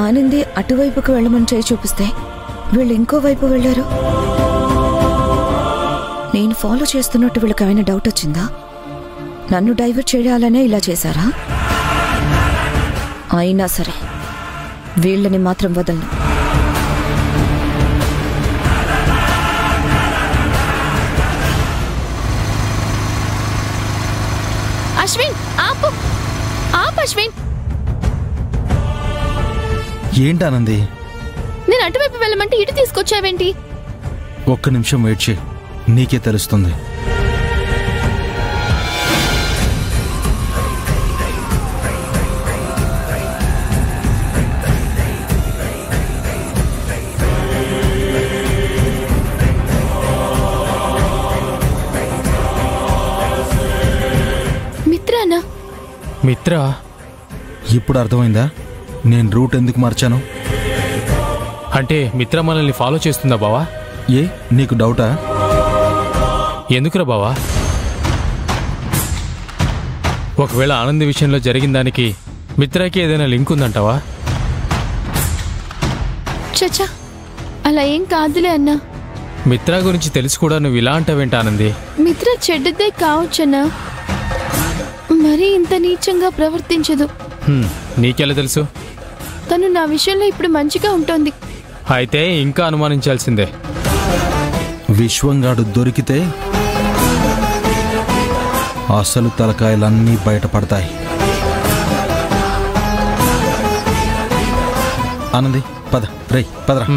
ఆనంది అటువైపుకు వెళ్ళమని చేయి చూపిస్తే వీళ్ళు ఇంకో వైపు వెళ్ళారు. నేను ఫాలో చేస్తున్నట్టు వీళ్ళకి ఆయన డౌట్ వచ్చిందా? నన్ను డైవర్ట్ చేయాలనే ఇలా చేశారా? అయినా సరే వీళ్ళని మాత్రం వదలను. అశ్విన్ ఆపు, ఆపు అశ్విన్. ఏంటానంది? నేను అటువైపు వెళ్ళమంటే ఇటు తీసుకొచ్చావేంటి? ఒక్క నిమిషం వెయిట్ చేయి, నీకే తెలుస్తుంది. మిత్రానా? మిత్ర? ఇప్పుడు అర్థమైందా నేను రూట్ ఎందుకు మార్చాను? అంటే మిత్ర మనల్ని ఫాలో చేస్తుందా బావా? ఏ నీకు డౌటా? ఎందుకురా బావా? ఒకవేళ ఆనంద్ విషయంలో జరిగిన దానికి మిత్రకి ఏదైనా లింక్ ఉందంటావా? చచ్చా, అలా ఏం కాదులే అన్నా. మిత్ర గురించి తెలిసి కూడా నువ్వు ఇలా అంటావేంటి ఆనంది? మిత్ర చెడ్డదే కావచ్చన్నా, మరీ ఇంత నీచంగా ప్రవర్తించదు. నీకెలా తెలుసు? తను నా విషయంలో ఇప్పుడు మంచిగా ఉంటుంది. అయితే ఇంకా అనుమానించాల్సిందే. విశ్వంగాడు దొరికితే అసలు తలకాయలన్నీ బయటపడతాయి. ఆనంది పద, రేయ్ పదరా.